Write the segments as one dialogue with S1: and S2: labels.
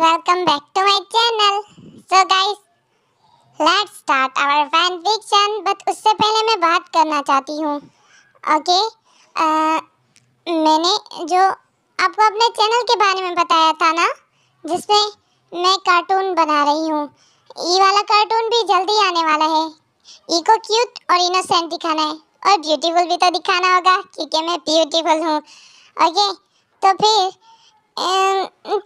S1: welcome back to my channel. So guys, let's start our fan fiction. But उससे पहले मैं बात करना चाहती हूँ. ओके, मैंने जो आपको अपने चैनल के बारे में बताया था ना, जिसमें मैं कार्टून बना रही हूँ. ये वाला कार्टून भी जल्दी आने वाला है. ई को क्यूट और इनोसेंट दिखाना है और ब्यूटीफुल भी तो दिखाना होगा क्योंकि मैं ब्यूटीफुल हूँ. ओके, तो फिर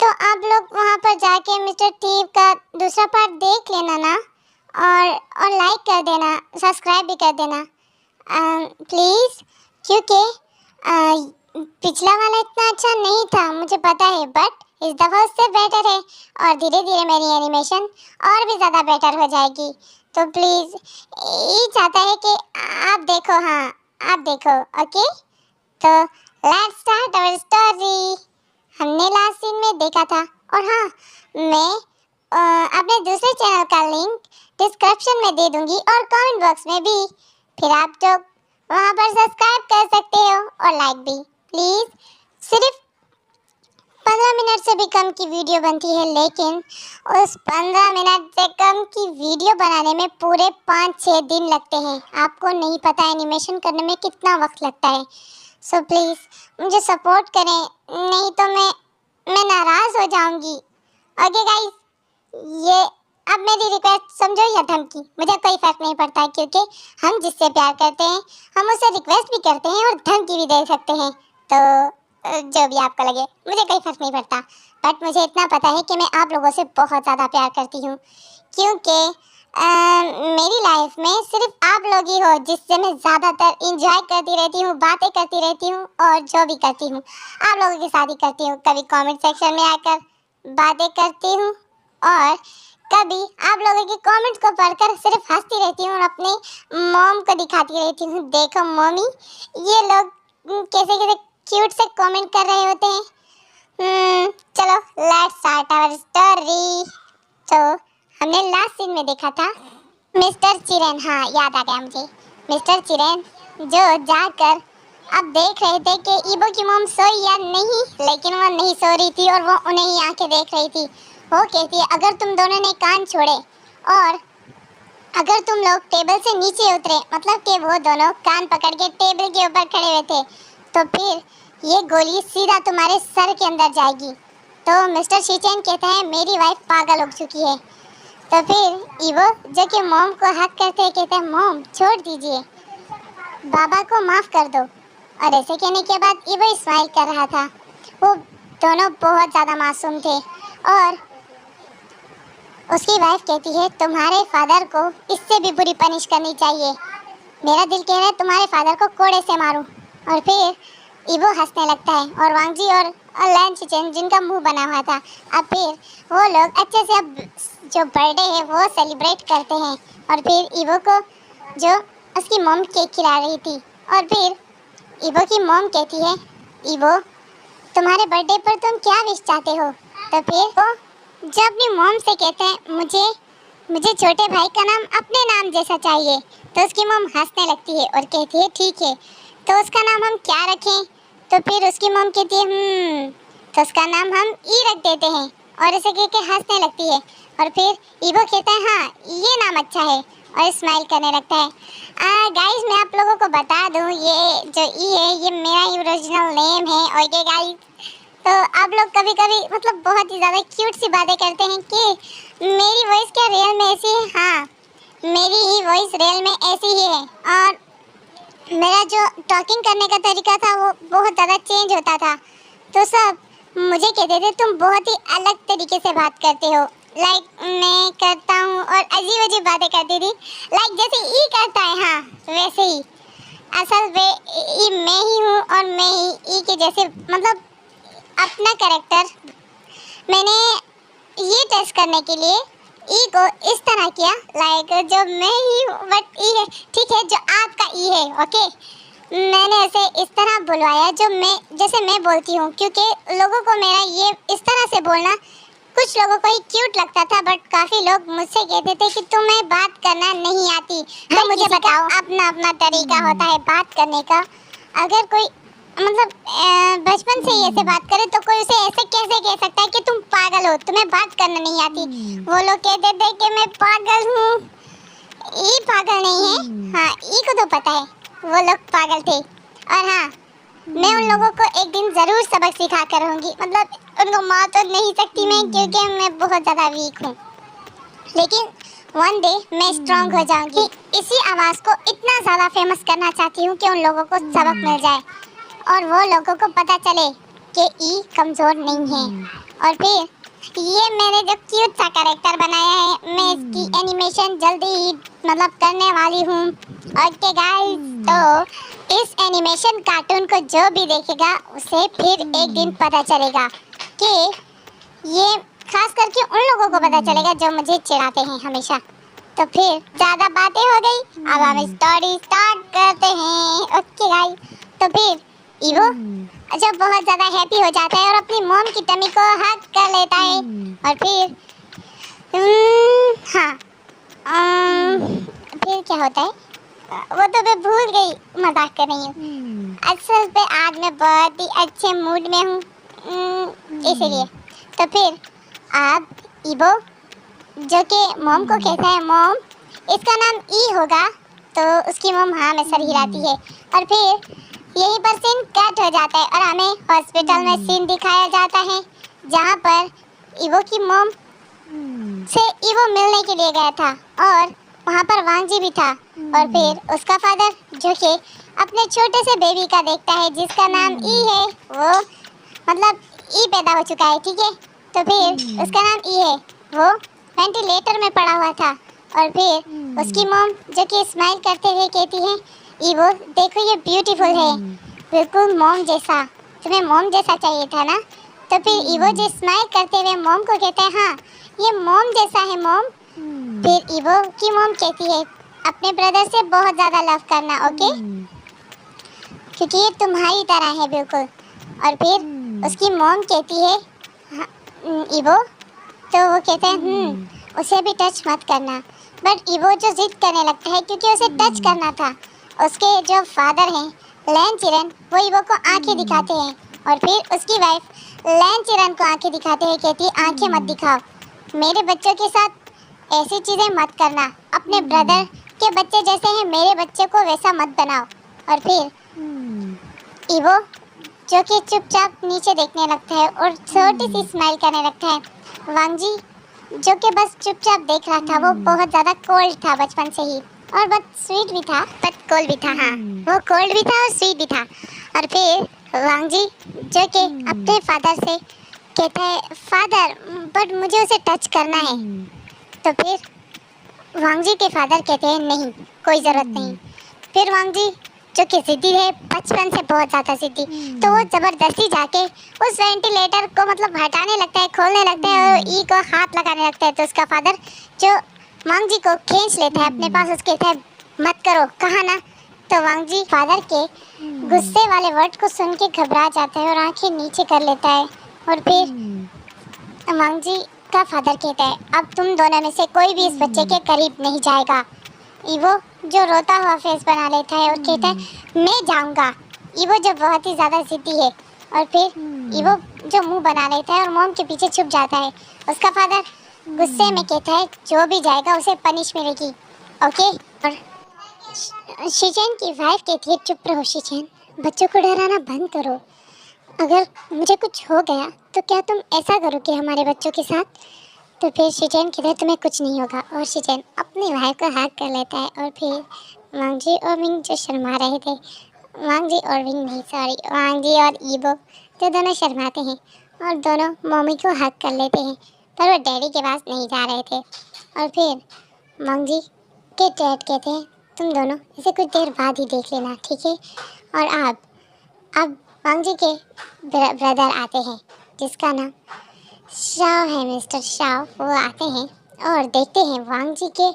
S1: तो आप लोग वहाँ पर जाके मिस्टर टीव का दूसरा पार्ट देख लेना ना, और लाइक कर देना, सब्सक्राइब भी कर देना प्लीज़, क्योंकि पिछला वाला इतना अच्छा नहीं था मुझे पता है, बट इस दफ़ा उससे बेटर है और धीरे धीरे मेरी एनिमेशन और भी ज़्यादा बेटर हो जाएगी. तो प्लीज़ ये चाहता है कि आप देखो. हाँ, आप देखो. ओके, तो लेट्स स्टार्ट आवर स्टोरी. हमने लास्ट सीन में देखा था. और हाँ, मैं अपने दूसरे चैनल का लिंक डिस्क्रिप्शन में दे दूंगी और कमेंट बॉक्स में भी. फिर आप जो वहाँ पर सब्सक्राइब कर सकते हो और लाइक भी. प्लीज़, सिर्फ 15 मिनट से भी कम की वीडियो बनती है, लेकिन उस 15 मिनट से कम की वीडियो बनाने में पूरे 5-6 दिन लगते हैं. आपको नहीं पता एनिमेशन करने में कितना वक्त लगता है. सो प्लीज़ मुझे सपोर्ट करें, नहीं तो मैं नाराज़ हो जाऊंगी. ओके गाइस, ये अब मेरी रिक्वेस्ट समझो या धमकी, मुझे कोई फ़र्क नहीं पड़ता है, क्योंकि हम जिससे प्यार करते हैं हम उसे रिक्वेस्ट भी करते हैं और धमकी भी दे सकते हैं. तो जो भी आपको लगे, मुझे कोई फ़र्क नहीं पड़ता. बट मुझे इतना पता है कि मैं आप लोगों से बहुत ज़्यादा प्यार करती हूँ, क्योंकि मेरी लाइफ में सिर्फ आप लोग ही हो जिससे मैं ज़्यादातर इंजॉय करती रहती हूँ, बातें करती रहती हूँ और जो भी करती हूँ आप लोगों के साथ ही करती हूँ. कभी कमेंट सेक्शन में आकर बातें करती हूँ और कभी आप लोगों के कमेंट्स को पढ़कर सिर्फ हंसती रहती हूँ और अपने मॉम को दिखाती रहती हूँ, देखो मम्मी ये लोग कैसे कैसे क्यूट से कमेंट कर रहे होते हैं. चलो लेट्स स्टार्ट आवर स्टोरी. तो हमने लास्ट सीन में देखा था मिस्टर चिरेन. हाँ, याद आ गया मुझे. मिस्टर चिरेन जो जाकर अब देख रहे थे कि ईबो की मॉम सोई या नहीं, लेकिन वो नहीं सो रही थी और वो उन्हें ही आंखें देख रही थी. वो कहती है, अगर तुम दोनों ने कान छोड़े और अगर तुम लोग टेबल से नीचे उतरे, मतलब कि वो दोनों कान पकड़ के टेबल के ऊपर खड़े हुए थे, तो फिर ये गोली सीधा तुम्हारे सर के अंदर जाएगी. तो मिस्टर शिचेन कहता है, मेरी वाइफ पागल हो चुकी है. तो फिर ईवो जो कि मॉम को हक करते हैं कहते हैं, मॉम छोड़ दीजिए, बाबा को माफ़ कर दो. और ऐसे कहने के बाद ईवो स्माइल कर रहा था. वो दोनों बहुत ज़्यादा मासूम थे. और उसकी वाइफ कहती है, तुम्हारे फादर को इससे भी बुरी पनिश करनी चाहिए. मेरा दिल कह रहा है तुम्हारे फादर को कोड़े से मारूं. और फिर ईवो हंसने लगता है और वांगजी और लैन शिचेन जिनका मुंह बना हुआ था, अब फिर वो लोग अच्छे से अब जो बर्थडे है वो सेलिब्रेट करते हैं. और फिर ईवो को जो उसकी मॉम केक खिला रही थी, और फिर ईवो की मॉम कहती है, ईवो तुम्हारे बर्थडे पर तुम क्या विश चाहते हो. तो फिर वो जब अपनी मॉम से कहते हैं, मुझे छोटे भाई का नाम अपने नाम जैसा चाहिए. तो उसकी मॉम हंसने लगती है और कहती है, ठीक है, तो उसका नाम हम क्या रखें. तो फिर उसकी मॉम कहती है, तो उसका नाम हम ई रख देते हैं. और ऐसे कह के हंसने लगती है. और फिर ईवो कहता है, हाँ ये नाम अच्छा है, और स्माइल करने लगता है. गाइस, मैं आप लोगों को बता दूं, ये जो ई है ये मेरा ओरिजिनल नेम है. ओके गाइस, तो आप लोग कभी कभी मतलब बहुत ही ज़्यादा क्यूट सी बातें करते हैं कि मेरी वॉइस क्या रियल में ऐसी है. हाँ, मेरी ही वॉइस रियल में ऐसी ही है. और मेरा जो टॉकिंग करने का तरीका था वो बहुत ज़्यादा चेंज होता था. तो सब मुझे कहते थे, तुम बहुत ही अलग तरीके से बात करते हो. लाइक मैं करता हूँ और अजीब अजीब बातें करती थी, लाइक जैसे ई करता है, हाँ वैसे ही. असल में ई मैं ही हूँ और मैं ही ई के जैसे, मतलब अपना कैरेक्टर मैंने ये टेस्ट करने के लिए ई को इस तरह किया, लाइक जो मैं ही हूँ बट ई है, ठीक है, जो आपका ई है. ओके, मैंने ऐसे इस तरह बुलवाया जो मैं जैसे मैं बोलती हूँ, क्योंकि लोगों को मेरा ये इस तरह से बोलना कुछ लोगों को ही क्यूट लगता था, बट काफ़ी लोग मुझसे कहते थे कि तुम्हें बात करना नहीं आती. तो मुझे बताओ, अपना अपना तरीका होता है बात करने का. अगर कोई मतलब बचपन से ही ऐसे बात करे तो कोई उसे ऐसे कैसे कह सकता है कि तुम पागल हो, तुम्हें बात करना नहीं आती। वो लोग कहते थे कि मैं पागल हूँ। ये पागल नहीं है, हाँ ई को तो पता है वो लोग पागल थे। और हाँ, मैं उन लोगों को एक दिन जरूर सबक सिखा कर रहूंगी। मतलब उनको मार तो नहीं सकती मैं, क्योंकि मैं बहुत ज्यादा वीक हूँ, लेकिन वन डे मैं स्ट्रांग हो जाऊंगी। इसी आवाज को इतना ज्यादा फेमस करना चाहती हूँ कि उन लोगों को सबक मिल जाए और वो लोगों को पता चले कि ई कमजोर नहीं है। और फिर ये मैंने जो क्यूट सा कैरेक्टर बनाया है, मैं इसकी एनिमेशन जल्दी ही मतलब करने वाली हूँ। ओके गाइस, तो इस एनिमेशन कार्टून को जो भी देखेगा उसे फिर एक दिन पता चलेगा कि ये खास करके उन लोगों को पता चलेगा जो मुझे चिढ़ाते हैं हमेशा। तो फिर ज्यादा बातें हो गई, अब हम स्टोरी स्टार्ट करते हैं। ओके गाइस, तो फिर ईवो जब बहुत ज्यादा हैप्पी हो जाता है और अपनी मॉम की टमी को हग कर लेता है। और फिर हाँ, फिर क्या होता है वो तो मैं भूल गई, मजाक कर रही हूँ। असल पे आज मैं बहुत ही अच्छे मूड में हूँ, इसीलिए। तो फिर अब ईवो जो कि मॉम को कहता है, मॉम इसका नाम ई होगा, तो उसकी मॉम हाँ में सर हिलाती है। और फिर यहीं पर सीन कट हो जाता है और हमें हॉस्पिटल में सीन दिखाया जाता है जहाँ पर ईवो की मॉम से ईवो मिलने के लिए गया था और वहाँ पर वांग जी भी था। और फिर उसका फादर जो कि अपने छोटे से बेबी का देखता है जिसका नाम ई है, वो मतलब ई पैदा हो चुका है, ठीक है। तो फिर उसका नाम ई है, वो वेंटिलेटर में पड़ा हुआ था। और फिर उसकी मॉम जो कि स्माइल करते हुए कहती है, ईवो देखो ये ब्यूटीफुल है, बिल्कुल मॉम जैसा, तुम्हें मॉम जैसा चाहिए था ना। तो फिर ईवो जो स्माइल करते हुए मॉम को कहता है, हाँ ये मॉम जैसा है मॉम। फिर ईवो की मॉम कहती है, अपने ब्रदर से बहुत ज़्यादा लव करना, ओके, क्योंकि ये तुम्हारी तरह है बिल्कुल। और फिर उसकी मॉम कहती है, हाँ, ईवो, तो वो कहता है उसे भी टच मत करना। बट ईवो जो जिद करने लगता है क्योंकि उसे टच करना था। उसके जो फादर हैं लैन चिरन, वो ईवो को आंखें दिखाते हैं और फिर उसकी वाइफ लैन चिरन को आंखें दिखाते हुए कहती है, आंखें मत दिखाओ, मेरे बच्चों के साथ ऐसी चीज़ें मत करना, अपने ब्रदर के बच्चे जैसे हैं मेरे बच्चे को वैसा मत बनाओ। और फिर ईवो जो कि चुपचाप नीचे देखने लगता है और छोटी सी स्माइल करने लगता है। वांग जी जो कि बस चुपचाप देख रहा था, वो बहुत ज़्यादा कोल्ड था बचपन से ही और बहुत स्वीट भी था, बट कोल्ड भी था। हाँ, वो कोल्ड भी था और स्वीट भी था। और फिर वांग जी जो कि अपने फादर से कहता है, फादर बट मुझे उसे टच करना है। तो फिर वांग जी के फादर कहते हैं, नहीं कोई ज़रूरत नहीं। फिर वांग जी जो कि जिद्दी है बचपन से बहुत ज़्यादा जिद्दी, तो वो ज़बरदस्ती जाके उस वेंटिलेटर को मतलब हटाने लगता है, खोलने लगता है और ई को हाथ लगाने लगता है। तो उसका फादर जो वांग जी को खींच लेता है अपने पास, उसके कहता है मत करो, कहा ना। तो वांग जी फादर के गुस्से वाले वर्ड को सुन के घबरा जाता है और आंखें नीचे कर लेता है। और फिर वांग जी का फादर कहता है, अब तुम दोनों में से कोई भी इस बच्चे के करीब नहीं जाएगा। ईवो जो रोता हुआ फेस बना लेता है और कहता है, मैं जाऊंगा। ईवो जो बहुत ही ज़्यादा जिद्दी है। और फिर ईवो जो मुंह बना लेता है और मॉम के पीछे छुप जाता है। उसका फादर गुस्से में कहता है, जो भी जाएगा उसे पनिश मिलेगी, ओके। और शिचेन की वाइफ कहती है, चुप रहो शिचेन, बच्चों को डराना बंद करो, अगर मुझे कुछ हो गया तो क्या तुम ऐसा करोगे हमारे बच्चों के साथ। तो फिर शिचेन कहता है, तुम्हें कुछ नहीं होगा। और शिचेन अपनी वाइफ को हग कर लेता है। और फिर वांग जी और विंग जो शर्मा रहे थे, वांग जी और विंग नहीं, सॉरी, वांग जी और ईवो जो दोनों शर्माते हैं और दोनों मम्मी को हग कर लेते हैं, पर वो डैडी के पास नहीं जा रहे थे। और फिर वांग जी के डैड कहते हैं, तुम दोनों इसे कुछ देर बाद ही देख लेना, ठीक है। और अब वांग जी के ब्रदर आते हैं जिसका नाम शाओ है, मिस्टर शाओ। वो आते हैं और देखते हैं वांग जी के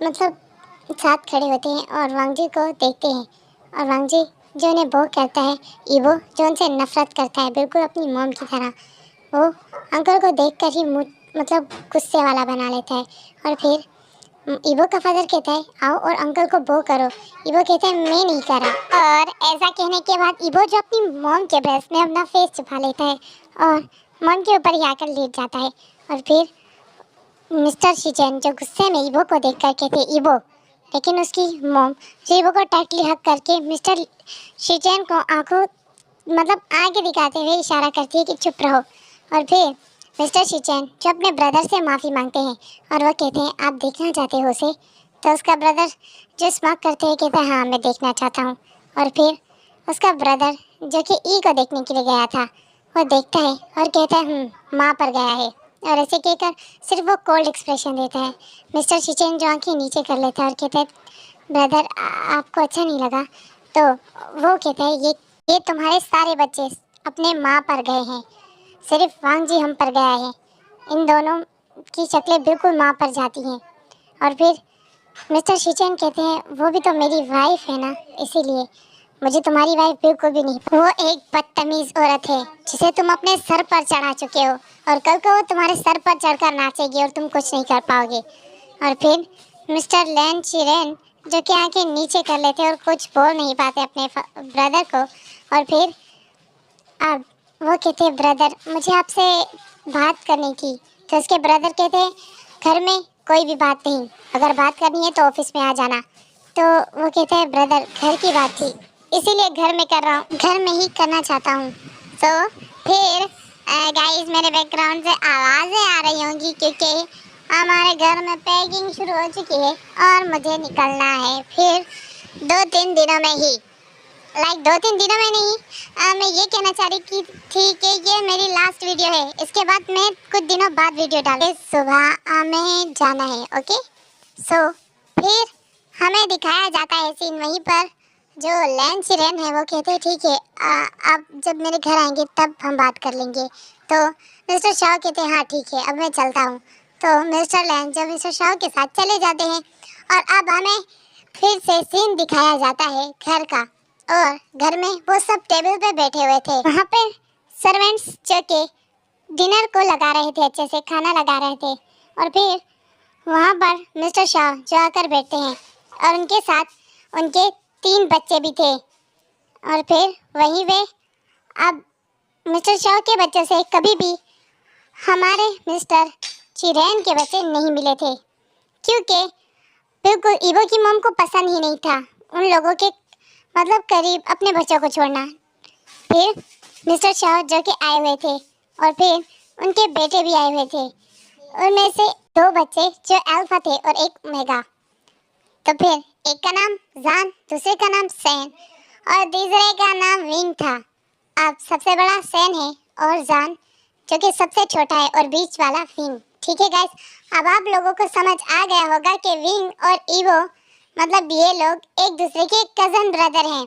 S1: मतलब साथ खड़े होते हैं और वांग जी को देखते हैं। और वांग जी जो उन्हें वो करता है, ईवो जो उनसे नफरत करता है बिल्कुल अपनी मॉम की तरह, वो अंकल को देखकर ही मतलब गुस्से वाला बना लेता है। और फिर ईवो का फादर कहता है आओ और अंकल को बो करो। ईवो कहता है मैं नहीं कर रहा। और ऐसा कहने के बाद ईवो जो अपनी मॉम के ब्रेस्ट में अपना फेस छुपा लेता है और मॉम के ऊपर ही आकर लेट जाता है। और फिर मिस्टर शिचेन जो गुस्से में ईवो को देखकर कहते ईवो, लेकिन उसकी मॉम जो ईवो को टाइटली हक करके मिस्टर शिचेन को आंखों मतलब आगे दिखाते हुए इशारा करती है कि चुप रहो। और फिर मिस्टर शिचेन जो अपने ब्रदर से माफ़ी मांगते हैं और वो कहते हैं आप देखना चाहते हो उसे। तो उसका ब्रदर जो स्मार्ट करते हैं कहता है हाँ मैं देखना चाहता हूँ। और फिर उसका ब्रदर जो कि ई को देखने के लिए गया था वो देखता है और कहता है माँ पर गया है। और ऐसे कहकर सिर्फ वो कोल्ड एक्सप्रेशन देता है। मिस्टर शिचेन जो आंखें नीचे कर लेता है और कहता है ब्रदर आपको अच्छा नहीं लगा। तो वो कहता है ये तुम्हारे सारे बच्चे अपने माँ पर गए हैं, सिर्फ वांग जी हम पर गया है। इन दोनों की शक्लें बिल्कुल माँ पर जाती हैं। और फिर मिस्टर शिचेन कहते हैं वो भी तो मेरी वाइफ है ना, इसीलिए मुझे तुम्हारी वाइफ बिल्कुल भी नहीं। वो एक बदतमीज औरत है जिसे तुम अपने सर पर चढ़ा चुके हो और कल को वो तुम्हारे सर पर चढ़कर नाचेगी और तुम कुछ नहीं कर पाओगे। और फिर मिस्टर लैन चिरेन जो कि आंखें नीचे कर लेते और कुछ बोल नहीं पाते अपने ब्रदर को। और फिर अब वो कहते ब्रदर मुझे आपसे बात करनी थी। तो उसके ब्रदर कहते घर में कोई भी बात नहीं, अगर बात करनी है तो ऑफिस में आ जाना। तो वो कहता है ब्रदर घर की बात थी इसीलिए घर में कर रहा हूँ, घर में ही करना चाहता हूँ। तो फिर गाइस मेरे बैकग्राउंड से आवाज़ें आ रही होंगी क्योंकि हमारे घर में पैकिंग शुरू हो चुकी है और मुझे निकलना है फिर 2-3 दिनों में ही। 2-3 दिनों में नहीं, मैं ये कहना चाह रही थी कि ये मेरी लास्ट वीडियो है। इसके बाद मैं कुछ दिनों बाद वीडियो डालूंगी। सुबह हमें जाना है ओके। सो फिर हमें दिखाया जाता है सीन वहीं पर जो लैन चिरेन है वो कहते हैं ठीक है आप जब मेरे घर आएंगे तब हम बात कर लेंगे। तो मिस्टर शाह कहते हैं हाँ ठीक है अब मैं चलता हूँ। तो मिस्टर लैन जब मिस्टर शाह के साथ चले जाते हैं और अब हमें फिर से सीन दिखाया जाता है घर का। और घर में वो सब टेबल पे बैठे हुए थे, वहाँ पे सर्वेंट्स जो के डिनर को लगा रहे थे, अच्छे से खाना लगा रहे थे। और फिर वहाँ पर मिस्टर शाह जो आकर बैठते हैं और उनके साथ उनके 3 बच्चे भी थे। और फिर वहीं वे अब मिस्टर शाह के बच्चों से कभी भी हमारे मिस्टर चिरेन के बच्चे नहीं मिले थे क्योंकि बिल्कुल ईवो की मॉम को पसंद ही नहीं था उन लोगों के मतलब करीब अपने बच्चों को छोड़ना। फिर मिस्टर शाह जो कि आए हुए थे और फिर उनके बेटे भी आए हुए थे, उनमें से 2 बच्चे जो अल्फा थे और एक मेगा। तो फिर एक का नाम जान, दूसरे का नाम सैन और तीसरे का नाम विंग था। अब सबसे बड़ा सैन है और जान जो कि सबसे छोटा है और बीच वाला विंग। ठीक है गाइस, अब आप लोगों को समझ आ गया होगा कि विंग और ईवो मतलब ये लोग एक दूसरे के कजन ब्रदर हैं।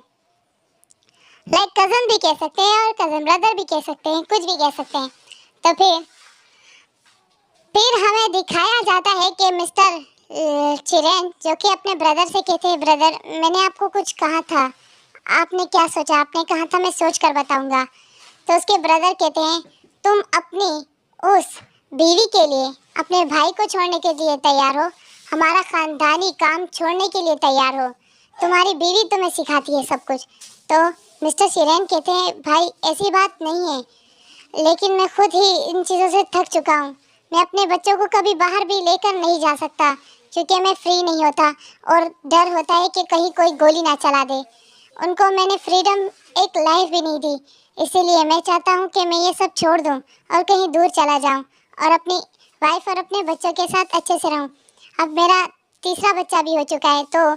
S1: कजन भी कह सकते हैं और कजन ब्रदर भी कह सकते हैं, कुछ भी कह सकते हैं। तो फिर हमें दिखाया जाता है कि मिस्टर चिरेन जो कि अपने ब्रदर से कहते हैं ब्रदर मैंने आपको कुछ कहा था, आपने क्या सोचा? आपने कहा था मैं सोच कर बताऊंगा। तो उसके ब्रदर कहते हैं तुम अपनी उस बीवी के लिए अपने भाई को छोड़ने के लिए तैयार हो, हमारा खानदानी काम छोड़ने के लिए तैयार हो, तुम्हारी बीवी तुम्हें सिखाती है सब कुछ। तो मिस्टर चिरेन कहते हैं भाई ऐसी बात नहीं है, लेकिन मैं खुद ही इन चीज़ों से थक चुका हूँ। मैं अपने बच्चों को कभी बाहर भी लेकर नहीं जा सकता क्योंकि मैं फ्री नहीं होता और डर होता है कि कहीं कोई गोली ना चला दे। उनको मैंने फ्रीडम एक लाइफ भी नहीं दी, इसीलिए मैं चाहता हूँ कि मैं ये सब छोड़ दूँ और कहीं दूर चला जाऊँ और अपनी वाइफ और अपने बच्चों के साथ अच्छे से रहूँ। अब मेरा तीसरा बच्चा भी हो चुका है तो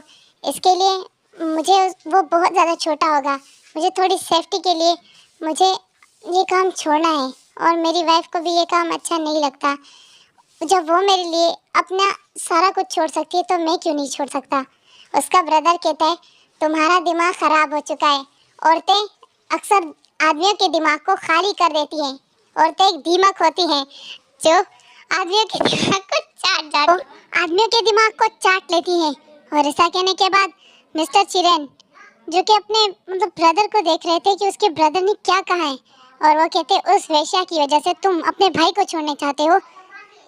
S1: इसके लिए मुझे वो बहुत ज़्यादा छोटा होगा, मुझे थोड़ी सेफ्टी के लिए मुझे ये काम छोड़ना है और मेरी वाइफ को भी ये काम अच्छा नहीं लगता। जब वो मेरे लिए अपना सारा कुछ छोड़ सकती है तो मैं क्यों नहीं छोड़ सकता। उसका ब्रदर कहता है तुम्हारा दिमाग ख़राब हो चुका है, औरतें अक्सर आदमियों के दिमाग को खाली कर देती हैं। औरतें एक दीमक होती हैं जो आदमियों के दिमाग को आदमियों के दिमाग को चाट लेती हैं। और ऐसा कहने के बाद मिस्टर चिरेन जो कि अपने मतलब ब्रदर को देख रहे थे कि उसके ब्रदर ने क्या कहा है और वो कहते उस वेश्या की वजह से तुम अपने भाई को छोड़ना चाहते हो,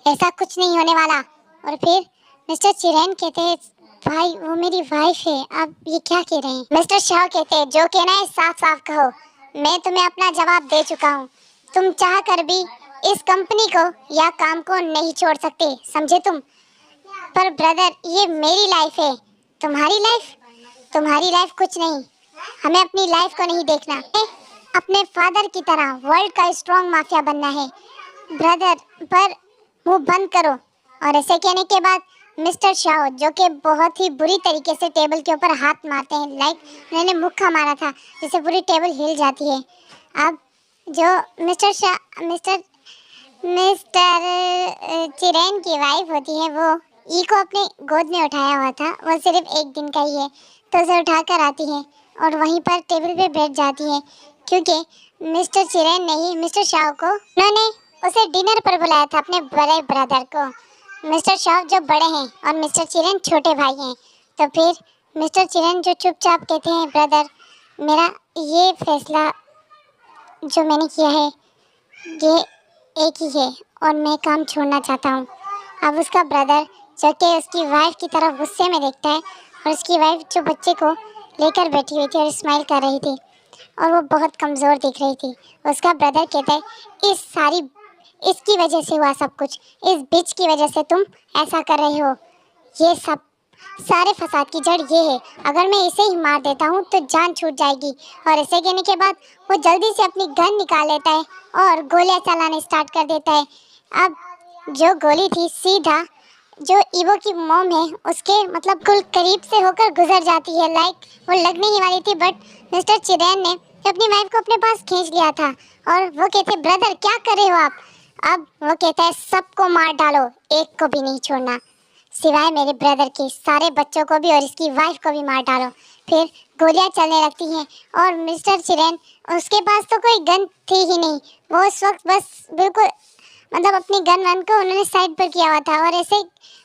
S1: ऐसा कुछ नहीं होने वाला। और फिर मिस्टर चिरैन कहते हैं भाई वो मेरी वाइफ है, आप ये क्या कह रहे हैं। मिस्टर शाह कहते हैं जो कहना है साफ साफ कहो, मैं तुम्हें अपना जवाब दे चुका हूँ, तुम चाह कर भी इस कंपनी को या काम को नहीं छोड़ सकते, समझे तुम। पर ब्रदर ये मेरी लाइफ है, तुम्हारी लाइफ, तुम्हारी लाइफ कुछ नहीं, हमें अपनी लाइफ को नहीं देखना, हमें अपने फादर की तरह वर्ल्ड का स्ट्रॉन्ग माफिया बनना है ब्रदर। पर मुंह बंद करो। और ऐसे कहने के बाद मिस्टर शाह जो कि बहुत ही बुरी तरीके से टेबल के ऊपर हाथ मारते हैं, लाइक उन्होंने मुक्का मारा था जिससे पूरी टेबल हिल जाती है। अब जो मिस्टर चिरैन की वाइफ होती है वो ई को अपने गोद में उठाया हुआ था, वो सिर्फ एक दिन का ही है, तो उसे उठाकर आती है और वहीं पर टेबल पे बैठ जाती है क्योंकि मिस्टर चिरैन ने ही मिस्टर शाह को, उन्होंने उसे डिनर पर बुलाया था अपने बड़े ब्रदर को। मिस्टर शाह जो बड़े हैं और मिस्टर चिरैन छोटे भाई हैं, तो फिर मिस्टर चिरैन जो चुपचाप कहते हैं ब्रदर मेरा ये फैसला जो मैंने किया है ये एक ही है और मैं काम छोड़ना चाहता हूँ। अब उसका ब्रदर जो कि उसकी वाइफ की तरफ गुस्से में देखता है और उसकी वाइफ जो बच्चे को लेकर बैठी हुई थी और स्माइल कर रही थी और वो बहुत कमज़ोर दिख रही थी, उसका ब्रदर कहता है इसकी वजह से हुआ सब कुछ, इस बिच की वजह से तुम ऐसा कर रहे हो, ये सब सारे फसाद की जड़ ये है, अगर मैं इसे ही मार देता हूँ तो जान छूट जाएगी। और ऐसे कहने के बाद वो जल्दी से अपनी गन निकाल लेता है और गोलियां चलाने स्टार्ट कर देता है। अब जो गोली थी सीधा जो ईवो की मॉम है उसके मतलब कुल करीब से होकर गुजर जाती है, लाइक वो लगने ही वाली थी, बट मिस्टर चिरैन ने अपनी वाइफ को अपने पास खींच लिया था और वो कहते ब्रदर क्या कर रहे हो आप। अब वो कहता है सबको मार डालो, एक को भी नहीं छोड़ना, सिवाय मेरे ब्रदर के, सारे बच्चों को भी और इसकी वाइफ को भी मार डालो। फिर गोलियां चलने लगती हैं और मिस्टर चिरैन, उसके पास तो कोई गन थी ही नहीं, वो उस वक्त बस बिल्कुल मतलब अपनी गन वन को उन्होंने साइड पर किया हुआ था और ऐसे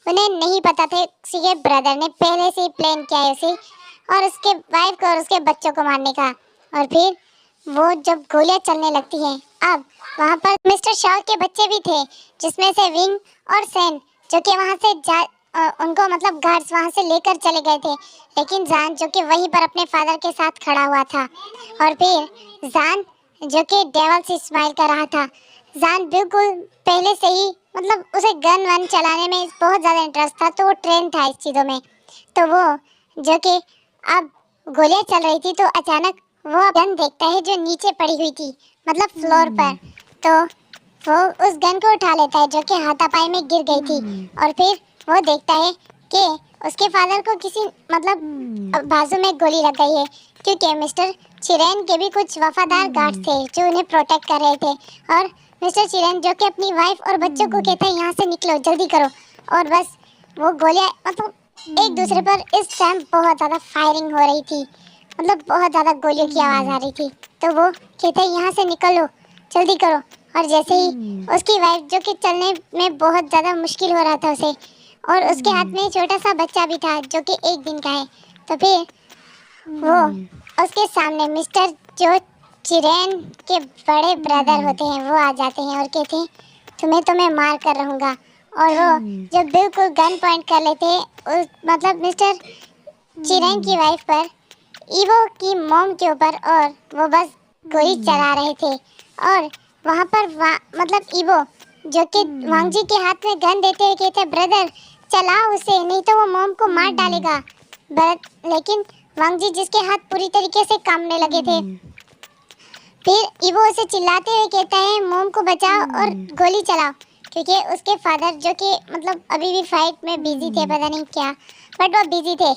S1: उन्हें नहीं पता था उसके ब्रदर ने पहले से ही प्लान किया है उसे और उसके वाइफ को और उसके बच्चों को मारने का। और फिर वो जब गोलियां चलने लगती हैं, अब वहाँ पर मिस्टर शाह के बच्चे भी थे जिसमें से विंग और सैन जो कि वहाँ से उनको मतलब गार्ड्स वहाँ से लेकर चले गए थे, लेकिन जान जो कि वहीं पर अपने फादर के साथ खड़ा हुआ था। और फिर जान जो कि डेवल से स्माइल कर रहा था, जान बिल्कुल पहले से ही मतलब उसे गन वन चलाने में बहुत ज़्यादा इंटरेस्ट था, तो वो ट्रेन था इस चीज़ों में। तो वो जो कि अब गोलियां चल रही थी तो अचानक वो गन देखता है जो नीचे पड़ी हुई थी मतलब फ्लोर पर, तो वो उस गन को उठा लेता है जो कि हाथापाई में गिर गई थी। और फिर वो देखता है कि उसके फादर को किसी मतलब बाजू में गोली लग गई है क्योंकि मिस्टर चिरैन के भी कुछ वफादार गार्ड थे जो उन्हें प्रोटेक्ट कर रहे थे। और मिस्टर चिरैन जो कि अपनी वाइफ और बच्चों को कहता है यहाँ से निकलो जल्दी करो, और बस वो गोलियां मतलब एक दूसरे पर इस टाइम बहुत ज़्यादा फायरिंग हो रही थी, मतलब बहुत ज़्यादा गोलियों की आवाज़ आ रही थी, तो वो कहता है यहाँ से निकलो जल्दी करो। और जैसे ही उसकी वाइफ जो कि चलने में बहुत ज़्यादा मुश्किल हो रहा था उसे, और उसके हाथ में छोटा सा बच्चा भी था जो कि 1 दिन का है, तो फिर वो उसके सामने मिस्टर जो चिरैन के बड़े ब्रदर होते हैं वो आ जाते हैं और कहते हैं तुम्हें तो मैं मार कर रहूँगा। और वो जो बिल्कुल गन पॉइंट कर लेते हैं उस मतलब मिस्टर चिरैन की वाइफ पर, ईवो की मॉम के ऊपर, और वो बस गोली चला रहे थे। और वहाँ पर मतलब ईवो जो कि वांग जी के हाथ में गन देते हुए कहते ब्रदर चलाओ उसे नहीं तो वो मॉम को मार डालेगा, लेकिन वांग जी जिसके हाथ पूरी तरीके से कांपने लगे थे, फिर ईवो उसे चिल्लाते हुए कहता है मॉम को बचाओ और गोली चलाओ, क्योंकि उसके फादर जो कि मतलब अभी भी फाइट में बिजी थे, पता नहीं क्या बट वो बिजी थे।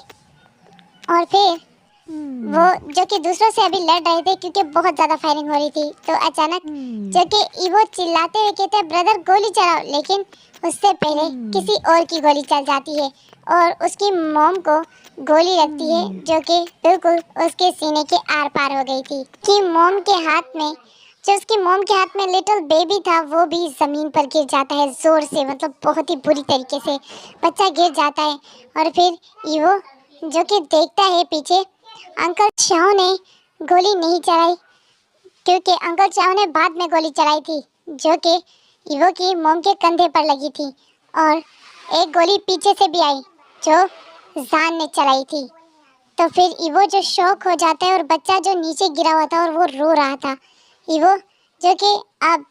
S1: और फिर वो जो कि दूसरों से अभी लड़ रहे थे क्योंकि बहुत ज़्यादा फायरिंग हो रही थी, तो अचानक जो कि ईवो चिल्लाते हुए कहते हैं ब्रदर गोली चलाओ, लेकिन उससे पहले किसी और की गोली चल जाती है और उसकी मॉम को गोली लगती है जो कि बिल्कुल उसके सीने के आर पार हो गई थी कि मॉम के हाथ में, जो उसकी मॉम के हाथ में लिटिल बेबी था वो भी ज़मीन पर गिर जाता है ज़ोर से, मतलब बहुत ही बुरी तरीके से बच्चा गिर जाता है। और फिर ईवो जो कि देखता है पीछे, अंकल चाओ ने गोली नहीं चलाई क्योंकि अंकल चाओ ने बाद में गोली चलाई थी जो कि ईवो की मॉम के कंधे पर लगी थी। और एक गोली पीछे से भी आई जो जान ने चलाई थी। तो फिर ईवो जो शॉक हो जाता है और बच्चा जो नीचे गिरा हुआ था और वो रो रहा था। ईवो जो कि अब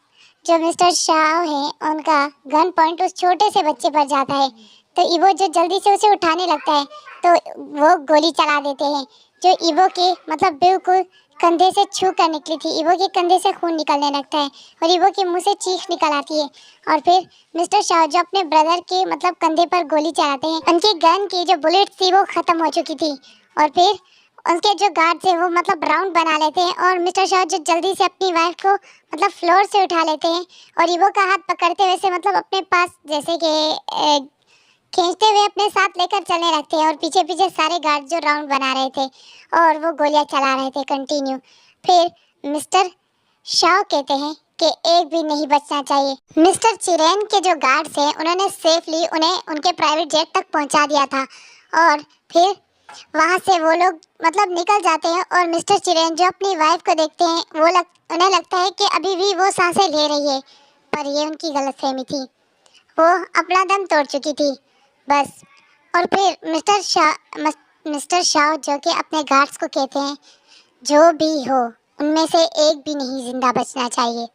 S1: जो मिस्टर शाह है उनका गन पॉइंट उस छोटे से बच्चे पर जाता है। तो ईवो जो जल्दी से उसे उठाने लगता है तो वो गोली चला देते हैं जो ईवो के मतलब बिल्कुल कंधे से छू कर निकली थी। ईवो के कंधे से खून निकलने लगता है और ईवो के मुंह से चीख निकल आती है। और फिर मिस्टर शाह जो अपने ब्रदर के मतलब कंधे पर गोली चलाते हैं, उनकी गन की जो बुलेट थी वो खत्म हो चुकी थी। और फिर उनके जो गार्ड थे वो मतलब राउंड बना लेते हैं और मिस्टर शाह जो जल्दी से अपनी वाइफ को मतलब फ्लोर से उठा लेते हैं और ईवो का हाथ पकड़ते हुए से मतलब अपने पास जैसे कि खींचते हुए अपने साथ लेकर चलने लगते हैं। और पीछे पीछे सारे गार्ड जो राउंड बना रहे थे और वो गोलियां चला रहे थे कंटिन्यू। फिर मिस्टर शाह कहते हैं कि एक भी नहीं बचना चाहिए। मिस्टर चिरेन के जो गार्ड्स हैं उन्होंने सेफली उन्हें उनके प्राइवेट जेट तक पहुंचा दिया था। और फिर वहां से वो लोग मतलब निकल जाते हैं और मिस्टर चिरेन जो अपनी वाइफ को देखते हैं उन्हें लगता है कि अभी भी वो सांसें ले रही है, पर ये उनकी गलतफहमी थी। वो अपना दम तोड़ चुकी थी बस। और फिर मिस्टर शाह जो कि अपने गार्ड्स को कहते हैं जो भी हो उनमें से एक भी नहीं जिंदा बचना चाहिए,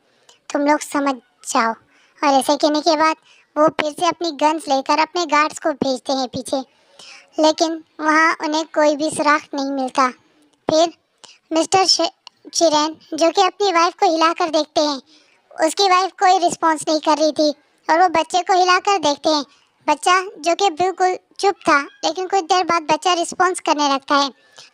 S1: तुम लोग समझ जाओ। और ऐसे कहने के बाद वो फिर से अपनी गन्स लेकर अपने गार्ड्स को भेजते हैं पीछे, लेकिन वहाँ उन्हें कोई भी सुराग नहीं मिलता। फिर मिस्टर चिरेन जो कि अपनी वाइफ को हिलाकर देखते हैं, उसकी वाइफ कोई रिस्पॉन्स नहीं कर रही थी और वो बच्चे को हिलाकर देखते हैं। बच्चा जो कि बिल्कुल चुप था, लेकिन कुछ देर बाद बच्चा रिस्पॉन्स करने लगता है,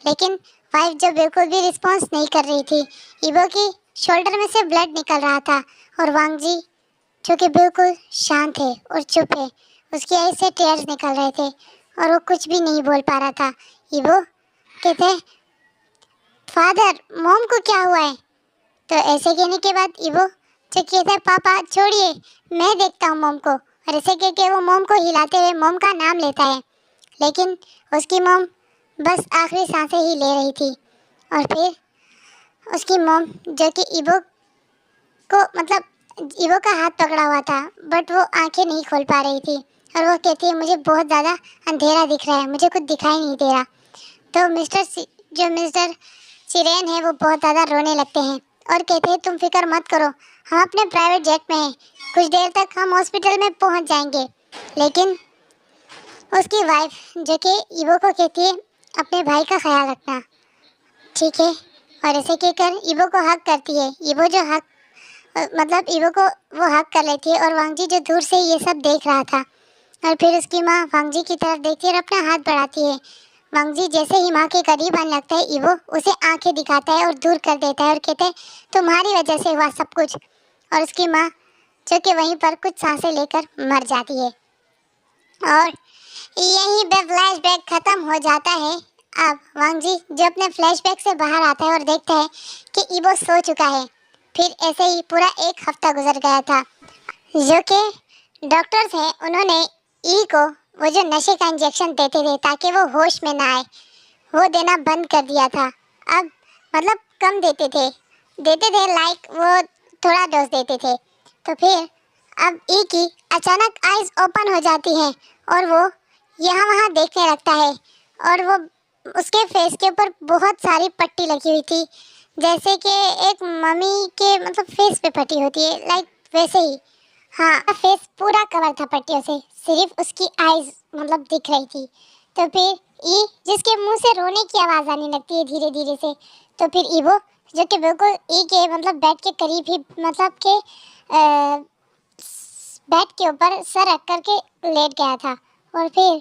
S1: लेकिन वाइफ जो बिल्कुल भी रिस्पॉन्स नहीं कर रही थी। ईवो की शोल्डर में से ब्लड निकल रहा था और वांग जी जो कि बिल्कुल शांत है और चुप है, उसकी आई से टीयर्स निकल रहे थे और वो कुछ भी नहीं बोल पा रहा था। ईवो कहते फादर मॉम को क्या हुआ है? तो ऐसे कहने के बाद ईवो जो कहता है पापा छोड़िए मैं देखता हूँ मॉम को। और ऐसे कह के वो मॉम को हिलाते हुए मॉम का नाम लेता है, लेकिन उसकी मॉम बस आखिरी सांसें ही ले रही थी। और फिर उसकी मॉम जो कि ईवो को मतलब ईवो का हाथ पकड़ा हुआ था बट वो आंखें नहीं खोल पा रही थी और वो कहती है मुझे बहुत ज़्यादा अंधेरा दिख रहा है, मुझे कुछ दिखाई नहीं दे रहा। तो मिस्टर चिरेन है वो बहुत ज़्यादा रोने लगते हैं और कहते हैं तुम फिक्र मत करो, हम अपने प्राइवेट जेट में हैं, कुछ देर तक हम हॉस्पिटल में पहुंच जाएंगे। लेकिन उसकी वाइफ जो कि ईवो को कहती है अपने भाई का ख्याल रखना, ठीक है। और ऐसे कहकर ईवो को हक करती है। ईवो जो हक मतलब ईवो को वो हक कर लेती है और वांगजी जो दूर से ये सब देख रहा था। और फिर उसकी माँ वांगजी की तरफ देखती है और अपना हाथ बढ़ाती है। वांगजी जैसे ही माँ के करीब आने लगता है ईवो उसे आंखें दिखाता है और दूर कर देता है और कहता है तुम्हारी वजह से हुआ सब कुछ। और उसकी माँ जो कि वहीं पर कुछ सांसें लेकर मर जाती है और यहीं पे फ्लैशबैक खत्म हो जाता है। अब वांगजी जो अपने फ्लैशबैक से बाहर आता है और देखता है कि ईवो सो चुका है। फिर ऐसे ही पूरा एक हफ्ता गुजर गया था। जो कि डॉक्टर्स हैं उन्होंने ई को वो जो नशे का इंजेक्शन देते थे ताकि वो होश में ना आए, वो देना बंद कर दिया था। अब मतलब कम देते थे लाइक वो थोड़ा डोज देते थे। तो फिर अब ई की अचानक आइज ओपन हो जाती हैं और वो यहाँ वहाँ देखने लगता है और वो उसके फेस के ऊपर बहुत सारी पट्टी लगी हुई थी, जैसे कि एक मम्मी के मतलब फेस पे पट्टी होती है लाइक वैसे ही। हाँ, फेस पूरा कवर था पट्टियों से, सिर्फ उसकी आईज मतलब दिख रही थी। तो फिर ई जिसके मुंह से रोने की आवाज़ आने लगती है धीरे धीरे से। तो फिर ईवो जो कि बिल्कुल ई के मतलब बेड के करीब ही मतलब के बेड के ऊपर सर रख करके लेट गया था। और फिर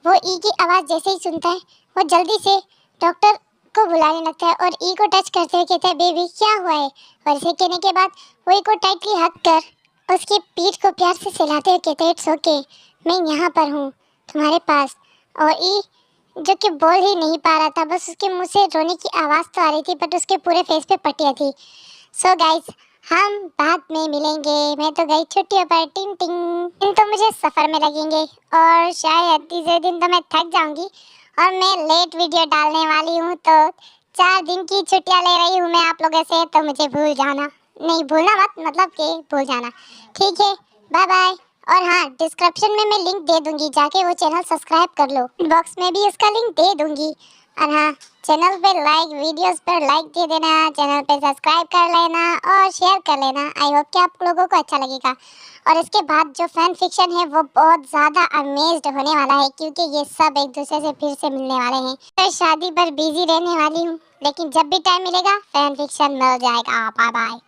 S1: वो ई की आवाज़ जैसे ही सुनता है वो जल्दी से डॉक्टर को बुलाने लगता है और ई को टच करते हुए कहता है बेबी क्या हुआ है। और इसे कहने के बाद वो ई को टाइटली हक कर उसकी पीठ को प्यार से सहलाते हुए कहते हैं इट्स ओके, मैं यहाँ पर हूँ तुम्हारे पास। और ई जो कि बोल ही नहीं पा रहा था, बस उसके मुंह से रोने की आवाज़ तो आ रही थी बट उसके पूरे फेस पे पट्टियाँ थी। सो गाइस हम बाद में मिलेंगे, मैं तो गई छुट्टियों पर टिंग टिंग। दिन तो मुझे सफ़र में लगेंगे और शायद तीसरे दिन तो मैं थक जाऊंगी और मैं लेट वीडियो डालने वाली हूँ। तो 4 दिन की छुट्टियाँ ले रही हूँ मैं आप लोगों से, तो मुझे भूल जाना नहीं, भूलना मत मतलब कि भूल जाना, ठीक है। बाय बाय और हाँ, डिस्क्रिप्शन में मैं लिंक दे दूंगी, जाके वो चैनल सब्सक्राइब कर लो। बॉक्स में भी उसका लिंक दे दूंगी। और हाँ, चैनल पे लाइक, वीडियोस पर लाइक दे देना, चैनल पे सब्सक्राइब कर लेना और शेयर कर लेना। आई होप कि आप लोगों को अच्छा लगेगा। और इसके बाद जो फैन फिक्शन है वो बहुत ज़्यादा अमेज्ड होने वाला है, क्योंकि ये सब एक दूसरे से फिर से मिलने वाले हैं। मैं शादी पर बिजी रहने वाली हूँ, लेकिन जब भी टाइम मिलेगा फैन फिक्शन मिल जाएगा। Bye bye.